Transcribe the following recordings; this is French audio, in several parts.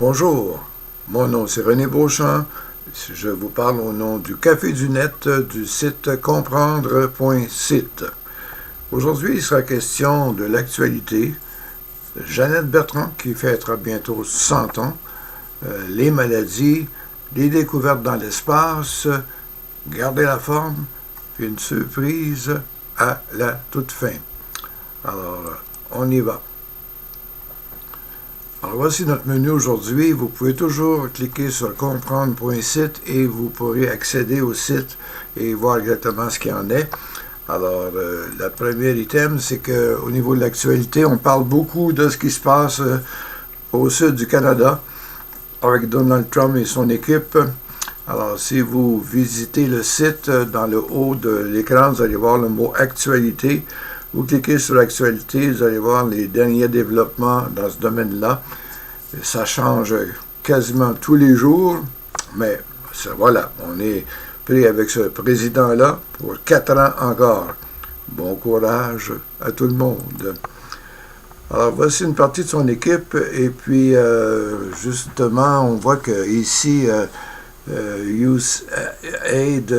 Bonjour, mon nom c'est René Beauchamp. Je vous parle au nom du Café du Net du site comprendre.site. Aujourd'hui, il sera question de l'actualité. Jeannette Bertrand qui fêtera bientôt 100 ans, les maladies, les découvertes dans l'espace, garder la forme, puis une surprise à la toute fin. Alors, on y va. Alors, voici notre menu aujourd'hui. Vous pouvez toujours cliquer sur comprendre.site et vous pourrez accéder au site et voir exactement ce qu'il y en est. Alors, le premier item, c'est qu'au niveau de l'actualité, on parle beaucoup de ce qui se passe au sud du Canada avec Donald Trump et son équipe. Alors, si vous visitez le site, dans le haut de l'écran, vous allez voir le mot « Actualité ». Vous cliquez sur l'actualité, vous allez voir les derniers développements dans ce domaine-là. Ça change quasiment tous les jours, mais voilà, on est pris avec ce président-là pour 4 ans encore. Bon courage à tout le monde. Alors, voici une partie de son équipe, et puis, justement, on voit qu'ici, USAID,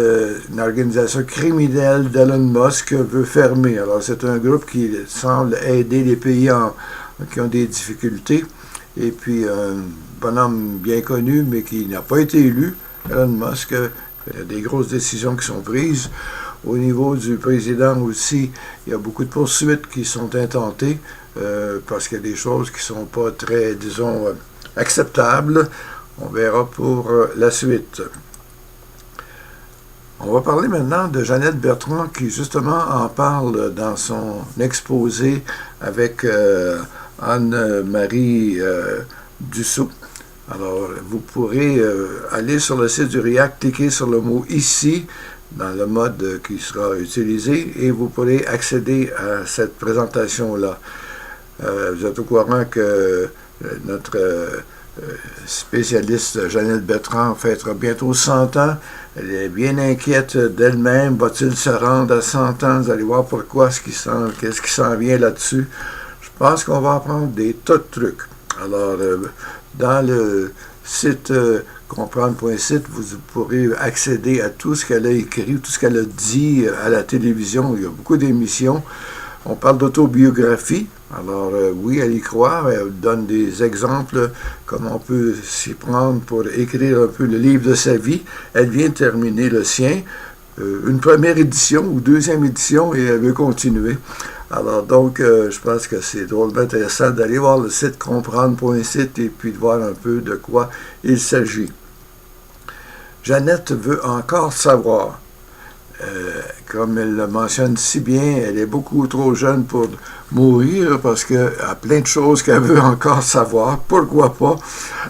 une organisation criminelle d'Elon Musk, veut fermer. Alors, c'est un groupe qui semble aider les pays qui ont des difficultés. Et puis, un bonhomme bien connu, mais qui n'a pas été élu, Elon Musk, il y a des grosses décisions qui sont prises. Au niveau du président aussi, il y a beaucoup de poursuites qui sont intentées, parce qu'il y a des choses qui ne sont pas très, disons, acceptables. On verra pour la suite. On va parler maintenant de Jeannette Bertrand qui justement en parle dans son exposé avec Anne-Marie Dussault. Alors, vous pourrez aller sur le site du RIAC, cliquer sur le mot « Ici » dans le mode qui sera utilisé et vous pourrez accéder à cette présentation-là. Vous êtes au courant que notre spécialiste Jeannette Bertrand fêtera bientôt 100 ans. Elle est bien inquiète d'elle-même. Va-t-il se rendre à 100 ans? Vous allez voir pourquoi, qu'est-ce qui s'en vient là-dessus. Je pense qu'on va apprendre des tas de trucs. Alors, dans le site comprendre.site, vous pourrez accéder à tout ce qu'elle a écrit, tout ce qu'elle a dit à la télévision. Il y a beaucoup d'émissions. On parle d'autobiographie. Alors, oui, elle y croit. Elle donne des exemples, comment on peut s'y prendre pour écrire un peu le livre de sa vie. Elle vient de terminer le sien, une première édition ou deuxième édition, et elle veut continuer. Alors, donc, je pense que c'est drôlement intéressant d'aller voir le site comprendre.site et puis de voir un peu de quoi il s'agit. Jeannette veut encore savoir. Comme elle le mentionne si bien, elle est beaucoup trop jeune pour mourir parce qu'elle a plein de choses qu'elle veut encore savoir. Pourquoi pas?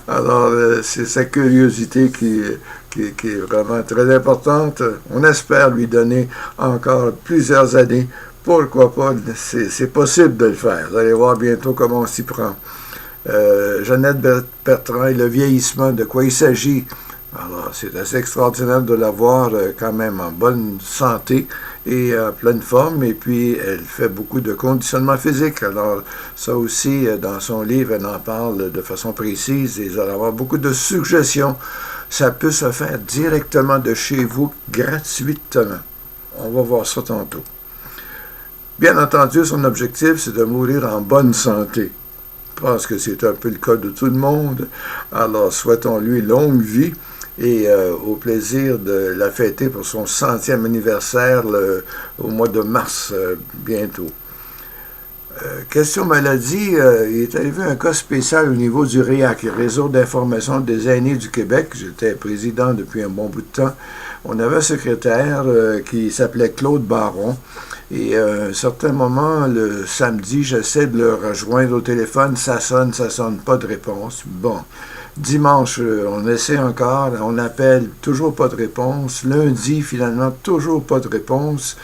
Alors, c'est sa curiosité qui est vraiment très importante. On espère lui donner encore plusieurs années. Pourquoi pas? C'est possible de le faire. Vous allez voir bientôt comment on s'y prend. Jeannette Bertrand et le vieillissement, de quoi il s'agit? Alors, c'est assez extraordinaire de la voir quand même en bonne santé et en pleine forme. Et puis, elle fait beaucoup de conditionnement physique. Alors, ça aussi, dans son livre, elle en parle de façon précise et vous allez avoir beaucoup de suggestions. Ça peut se faire directement de chez vous, gratuitement. On va voir ça tantôt. Bien entendu, son objectif, c'est de mourir en bonne santé. Je pense que c'est un peu le cas de tout le monde. Alors, souhaitons-lui longue vie. Et au plaisir de la fêter pour son 100e anniversaire au mois de mars, bientôt. Question maladie, il est arrivé un cas spécial au niveau du RIAC, le Réseau d'information des aînés du Québec. J'étais président depuis un bon bout de temps. On avait un secrétaire qui s'appelait Claude Baron. Et à un certain moment, le samedi, j'essaie de le rejoindre au téléphone. Ça sonne, pas de réponse. Bon. Dimanche, on essaie encore, on appelle, toujours pas de réponse. Lundi, finalement, toujours pas de réponse.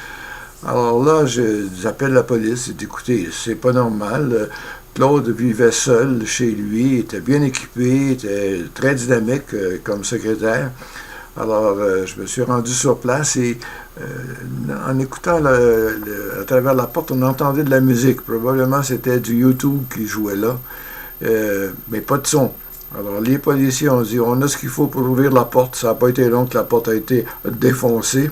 Alors là, j'appelle la police et dis, écoutez, c'est pas normal. Claude vivait seul chez lui, était bien équipé, était très dynamique comme secrétaire. Alors, je me suis rendu sur place et en écoutant à travers la porte, on entendait de la musique. Probablement, c'était du YouTube qui jouait là, mais pas de son. Alors, les policiers ont dit, on a ce qu'il faut pour ouvrir la porte. Ça n'a pas été long que la porte a été défoncée.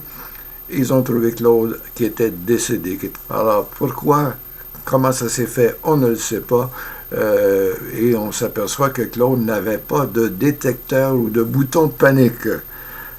Ils ont trouvé Claude qui était décédé. Alors, pourquoi, comment ça s'est fait, on ne le sait pas. Et on s'aperçoit que Claude n'avait pas de détecteur ou de bouton de panique.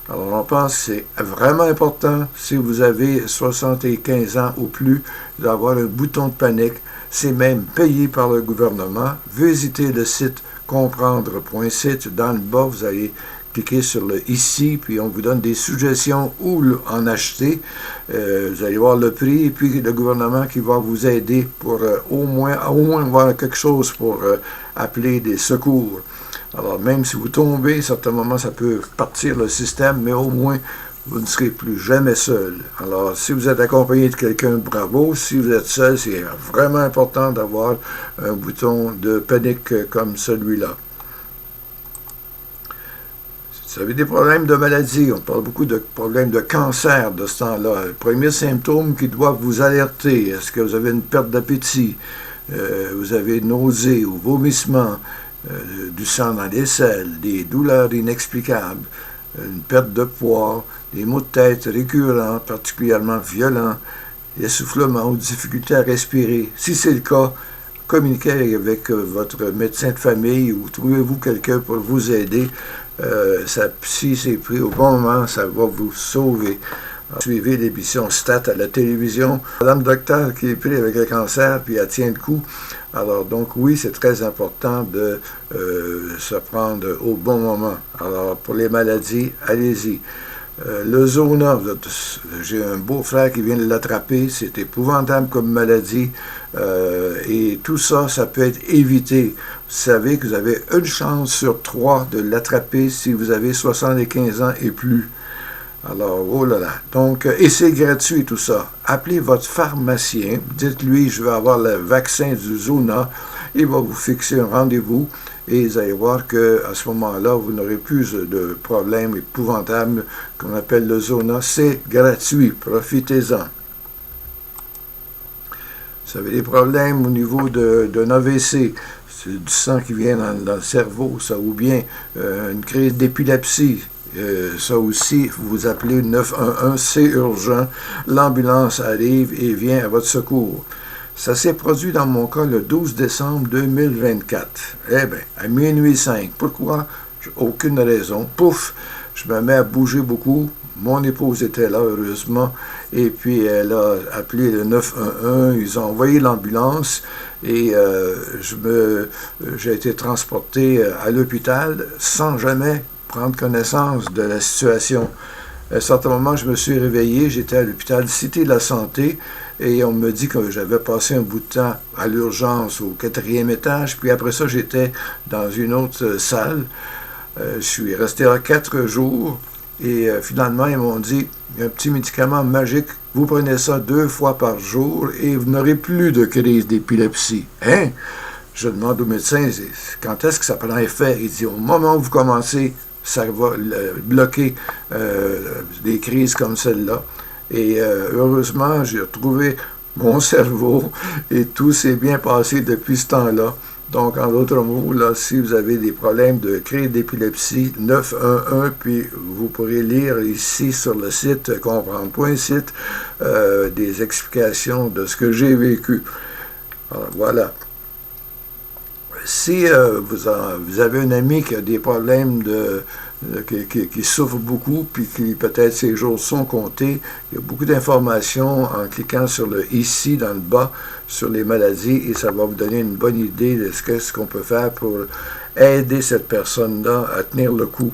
Alors, on pense que c'est vraiment important, si vous avez 75 ans ou plus, d'avoir un bouton de panique. C'est même payé par le gouvernement. Visitez le site comprendre.site. Dans le bas, vous allez cliquer sur le ici, puis on vous donne des suggestions où en acheter. Vous allez voir le prix, et puis le gouvernement qui va vous aider pour au moins avoir quelque chose pour appeler des secours. Alors, même si vous tombez, à certains moments, ça peut partir le système, mais au moins, vous ne serez plus jamais seul. Alors, si vous êtes accompagné de quelqu'un, bravo. Si vous êtes seul, c'est vraiment important d'avoir un bouton de panique comme celui-là. Si vous avez des problèmes de maladie, on parle beaucoup de problèmes de cancer de ce temps-là. Les premiers symptômes qui doivent vous alerter, est-ce que vous avez une perte d'appétit, vous avez nausées ou vomissements, du sang dans les selles, des douleurs inexplicables, une perte de poids, des maux de tête récurrents, particulièrement violents, essoufflement ou difficulté à respirer. Si c'est le cas, communiquez avec votre médecin de famille ou trouvez-vous quelqu'un pour vous aider. Si c'est pris au bon moment, ça va vous sauver. Alors, suivez l'émission Stat à la télévision. Madame docteur qui est prise avec le cancer, puis elle tient le coup. Alors, donc, oui, c'est très important de se prendre au bon moment. Alors, pour les maladies, allez-y. Le zona, j'ai un beau-frère qui vient de l'attraper. C'est épouvantable comme maladie. Et tout ça, ça peut être évité. Vous savez que vous avez une chance sur 3 de l'attraper si vous avez 75 ans et plus. Alors, oh là là. Donc, et c'est gratuit tout ça. Appelez votre pharmacien, dites-lui, je veux avoir le vaccin du zona. Il va vous fixer un rendez-vous et vous allez voir qu'à ce moment-là, vous n'aurez plus de problèmes épouvantables qu'on appelle le zona. C'est gratuit. Profitez-en. Vous avez des problèmes au niveau d'un AVC, c'est du sang qui vient dans le cerveau, ça, ou bien une crise d'épilepsie. Ça aussi, vous appelez 911, c'est urgent. L'ambulance arrive et vient à votre secours. Ça s'est produit dans mon cas le 12 décembre 2024. Eh bien, à minuit 5. Pourquoi? Aucune raison. Pouf, je me mets à bouger beaucoup. Mon épouse était là, heureusement, et puis elle a appelé le 911, ils ont envoyé l'ambulance, et j'ai été transporté à l'hôpital sans jamais prendre connaissance de la situation. À un certain moment, je me suis réveillé, j'étais à l'hôpital Cité de la Santé, et on me dit que j'avais passé un bout de temps à l'urgence au 4e étage, puis après ça, j'étais dans une autre salle. Je suis resté là 4 jours. Et finalement, ils m'ont dit, il y a un petit médicament magique, vous prenez ça 2 fois par jour et vous n'aurez plus de crise d'épilepsie. Hein? Je demande au médecin, quand est-ce que ça prend effet? Il dit, au moment où vous commencez, ça va bloquer des crises comme celle-là. Et heureusement, j'ai retrouvé mon cerveau et tout s'est bien passé depuis ce temps-là. Donc, en d'autres mots, là, si vous avez des problèmes de crise d'épilepsie, 911, puis vous pourrez lire ici sur le site comprendre.site des explications de ce que j'ai vécu. Alors, voilà. Si vous avez un ami qui a des problèmes qui souffre beaucoup, puis qui peut-être ses jours sont comptés, il y a beaucoup d'informations en cliquant sur le ici dans le bas sur les maladies et ça va vous donner une bonne idée de ce qu'on peut faire pour aider cette personne-là à tenir le coup.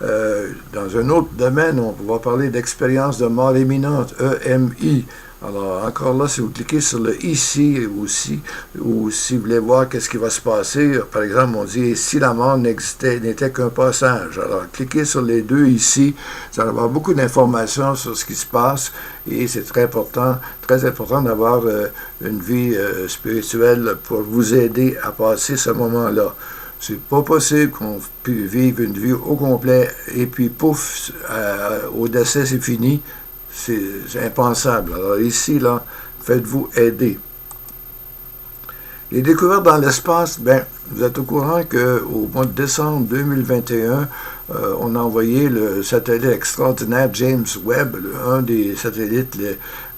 Dans un autre domaine, on va parler d'expérience de mort imminente, EMI. Alors, encore là, si vous cliquez sur le ici aussi, ou si vous voulez voir qu'est-ce qui va se passer, par exemple, on dit si la mort n'était qu'un passage. Alors, cliquez sur les deux ici, ça va avoir beaucoup d'informations sur ce qui se passe et c'est très important d'avoir une vie spirituelle pour vous aider à passer ce moment-là. C'est pas possible qu'on puisse vivre une vie au complet et puis pouf, au décès, c'est fini. C'est impensable. Alors ici, là, faites-vous aider. Les découvertes dans l'espace, ben, vous êtes au courant qu'au mois de décembre 2021, on a envoyé le satellite extraordinaire James Webb, un des satellites,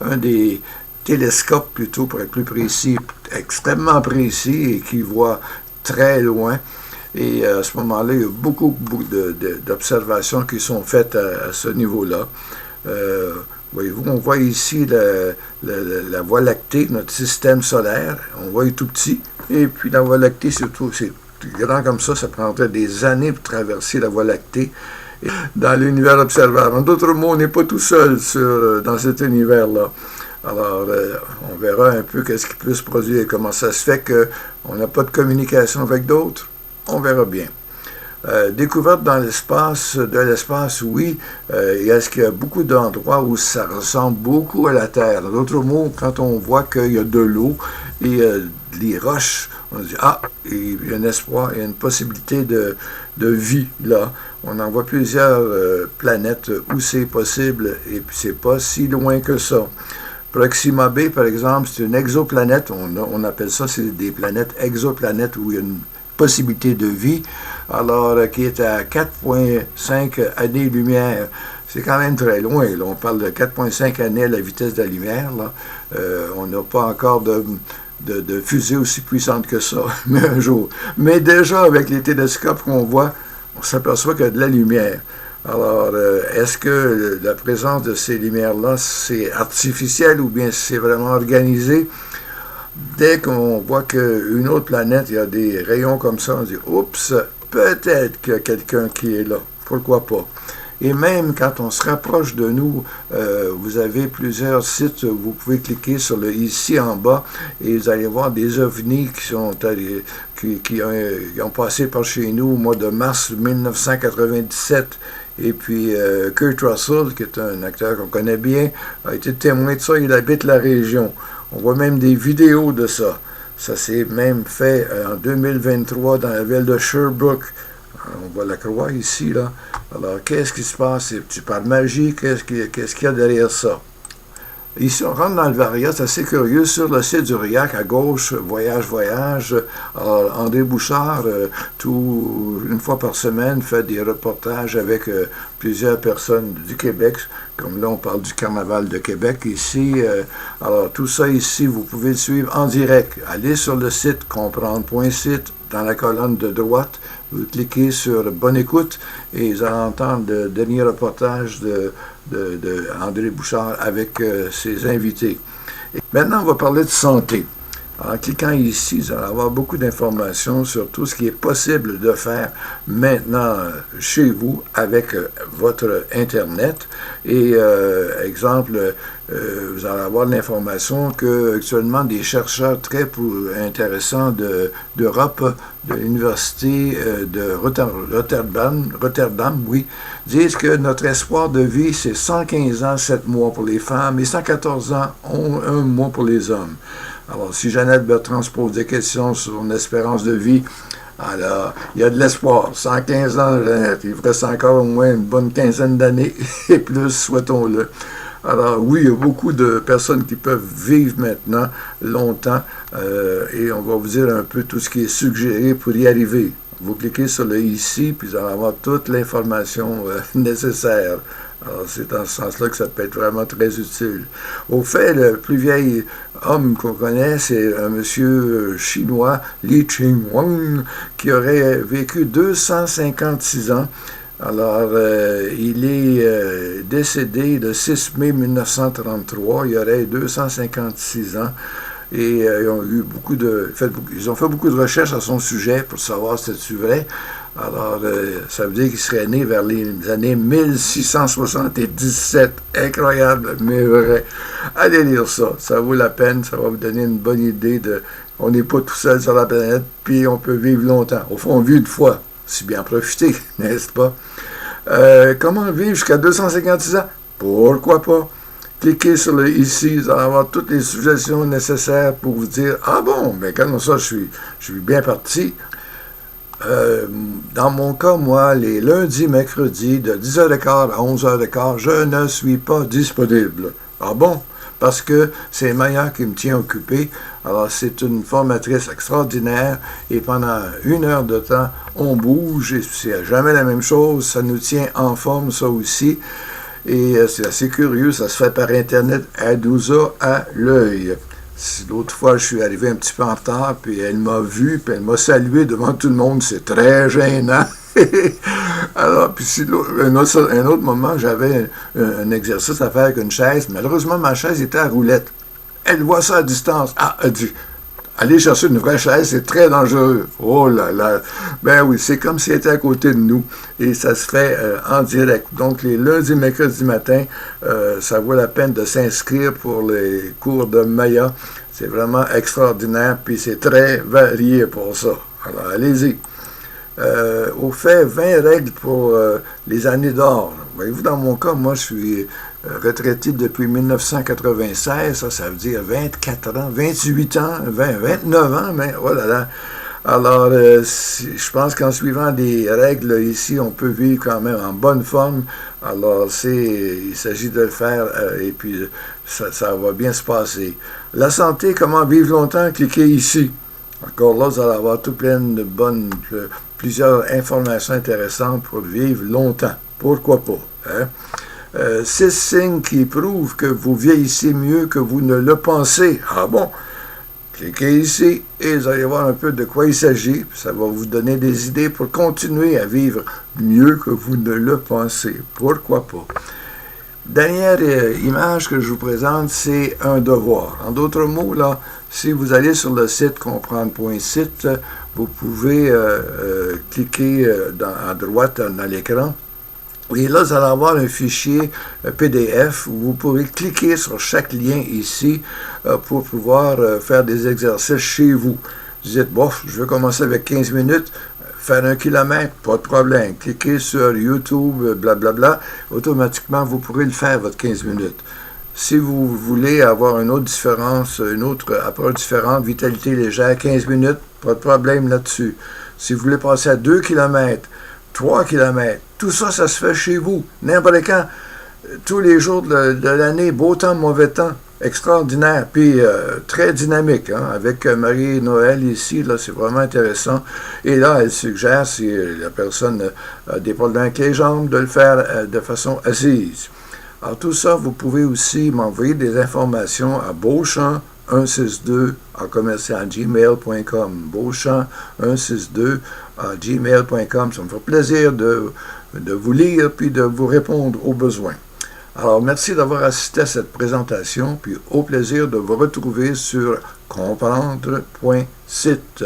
un des télescopes plutôt, pour être plus précis, extrêmement précis et qui voit très loin. Et à ce moment-là, il y a beaucoup d'observations qui sont faites à ce niveau-là. Voyez-vous, on voit ici la Voie lactée, notre système solaire. On voit tout petit. Et puis la Voie lactée, surtout, c'est grand comme ça prendrait des années pour traverser la Voie lactée dans l'univers observable. En d'autres mots, on n'est pas tout seul dans cet univers-là. Alors, on verra un peu qu'est-ce qui peut se produire, comment ça se fait qu'on n'a pas de communication avec d'autres. On verra bien. Découverte dans l'espace, oui. Est-ce qu'il y a beaucoup d'endroits où ça ressemble beaucoup à la Terre? D'autres mots, quand on voit qu'il y a de l'eau et les roches, on dit, il y a un espoir, il y a une possibilité de vie là. On en voit plusieurs planètes où c'est possible et puis c'est pas si loin que ça. Proxima b, par exemple, c'est une exoplanète. On appelle ça, c'est des planètes exoplanètes où il y a une possibilité de vie, alors qui est à 4,5 années-lumière. C'est quand même très loin. Là. On parle de 4,5 années à la vitesse de la lumière. Là. On n'a pas encore de fusée aussi puissante que ça, mais un jour. Mais déjà, avec les télescopes qu'on voit, on s'aperçoit qu'il y a de la lumière. Alors, est-ce que la présence de ces lumières-là, c'est artificiel ou bien c'est vraiment organisé? Dès qu'on voit qu'une autre planète, il y a des rayons comme ça, on dit « Oups, peut-être qu'il y a quelqu'un qui est là. Pourquoi pas? » Et même quand on se rapproche de nous, vous avez plusieurs sites, vous pouvez cliquer sur le ici en bas et vous allez voir des ovnis qui ont passé par chez nous au mois de mars 1997. Et puis Kurt Russell, qui est un acteur qu'on connaît bien, a été témoin de ça, il habite la région. On voit même des vidéos de ça. Ça s'est même fait en 2023 dans la ville de Sherbrooke. On voit la croix ici, là. Alors, qu'est-ce qui se passe? C'est par magie? Qu'est-ce qu'il y a derrière ça? Ici, on rentre dans le Varia, c'est assez curieux. Sur le site du RIAC, à gauche, Voyage. André Bouchard, une fois par semaine, fait des reportages avec plusieurs personnes du Québec. Comme là, on parle du Carnaval de Québec ici. Alors, tout ça ici, vous pouvez le suivre en direct. Allez sur le site comprendre.site, dans la colonne de droite, vous cliquez sur Bonne écoute et vous allez entendre le dernier reportage de André Bouchard avec ses invités. Et maintenant, on va parler de santé. En cliquant ici, vous allez avoir beaucoup d'informations sur tout ce qui est possible de faire maintenant chez vous avec votre Internet. Et, exemple, vous allez avoir l'information que actuellement des chercheurs très intéressants d'Europe, de l'université de Rotterdam, oui, disent que notre espoir de vie, c'est 115 ans, 7 mois pour les femmes et 114 ans, 1 mois pour les hommes. Alors, si Jeannette Bertrand se pose des questions sur son espérance de vie, alors, il y a de l'espoir. 115 ans, Jeannette, il vous reste encore au moins une bonne quinzaine d'années et plus, souhaitons-le. Alors, oui, il y a beaucoup de personnes qui peuvent vivre maintenant longtemps et on va vous dire un peu tout ce qui est suggéré pour y arriver. Vous cliquez sur le ici, puis vous allez avoir toute l'information nécessaire. Alors, c'est dans ce sens-là que ça peut être vraiment très utile. Au fait, le plus vieil homme qu'on connaît, c'est un monsieur chinois, Li Ching-Wang, qui aurait vécu 256 ans. Alors, il est décédé le 6 mai 1933. Il aurait 256 ans. Et ils ont fait beaucoup de recherches à son sujet pour savoir si c'est vrai. Alors, ça veut dire qu'il serait né vers les années 1677. Incroyable, mais vrai. Allez lire ça. Ça vaut la peine. Ça va vous donner une bonne idée on n'est pas tout seul sur la planète, puis on peut vivre longtemps. Au fond, on vit une fois. C'est bien profiter, n'est-ce pas? Comment vivre jusqu'à 256 ans? Pourquoi pas? Cliquez sur le ici, vous allez avoir toutes les suggestions nécessaires pour vous dire « Ah bon, ben comme ça, je suis bien parti. » Dans mon cas, moi, les lundis, mercredis, de 10h15 à 11h15, je ne suis pas disponible. Ah bon? parce que c'est Maya qui me tient occupé. Alors, c'est une formatrice extraordinaire et pendant 1 heure de temps, on bouge et c'est jamais la même chose. Ça nous tient en forme, ça aussi. Et c'est assez curieux, ça se fait par Internet. Elle nous a à l'œil. L'autre fois, je suis arrivé un petit peu en retard, puis elle m'a vu, puis elle m'a salué devant tout le monde. C'est très gênant. Alors, puis un autre moment, j'avais un exercice à faire avec une chaise. Malheureusement, ma chaise était à roulette. Elle voit ça à distance. Ah, elle dit, aller chercher une vraie chaise, c'est très dangereux. Oh là là. Ben oui, c'est comme si elle était à côté de nous. Et ça se fait en direct. Donc, les lundis, mercredis matin, ça vaut la peine de s'inscrire pour les cours de Maya. C'est vraiment extraordinaire, puis c'est très varié pour ça. Alors, allez-y. Au fait, 20 règles pour les années d'or. Voyez-vous, dans mon cas, moi, je suis retraité depuis 1996, ça veut dire 24 ans, 28 ans, 29 ans, mais oh là là. Alors, je pense qu'en suivant des règles ici, on peut vivre quand même en bonne forme. Alors, il s'agit de le faire et puis ça va bien se passer. La santé, comment vivre longtemps, cliquez ici. Encore là, vous allez avoir tout plein de plusieurs informations intéressantes pour vivre longtemps. Pourquoi pas? Hein? 6 signes qui prouvent que vous vieillissez mieux que vous ne le pensez. Ah bon? Cliquez ici et vous allez voir un peu de quoi il s'agit. Ça va vous donner des idées pour continuer à vivre mieux que vous ne le pensez. Pourquoi pas? Dernière image que je vous présente, c'est un devoir. En d'autres mots, là, si vous allez sur le site comprendre.site, vous pouvez cliquer à droite dans l'écran. Et là, vous allez avoir un fichier PDF où vous pourrez cliquer sur chaque lien ici pour pouvoir faire des exercices chez vous. Vous dites, bof, je vais commencer avec 15 minutes, faire 1 kilomètre, pas de problème. Cliquez sur YouTube, blablabla, automatiquement, vous pourrez le faire, votre 15 minutes. Si vous voulez avoir une autre différence, une autre approche différente, vitalité légère, 15 minutes, pas de problème là-dessus. Si vous voulez passer à 2 km, 3 km, tout ça, ça se fait chez vous, n'importe quand, tous les jours de l'année, beau temps, mauvais temps, extraordinaire, puis très dynamique, hein, avec Marie-Noël ici, là, c'est vraiment intéressant. Et là, elle suggère, si la personne a des problèmes avec les jambes, de le faire de façon assise. Alors tout ça, vous pouvez aussi m'envoyer des informations à beauchamp162@gmail.com. beauchamp162@gmail.com. Ça me fait plaisir de vous lire puis de vous répondre aux besoins. Alors, merci d'avoir assisté à cette présentation, puis au plaisir de vous retrouver sur comprendre.site.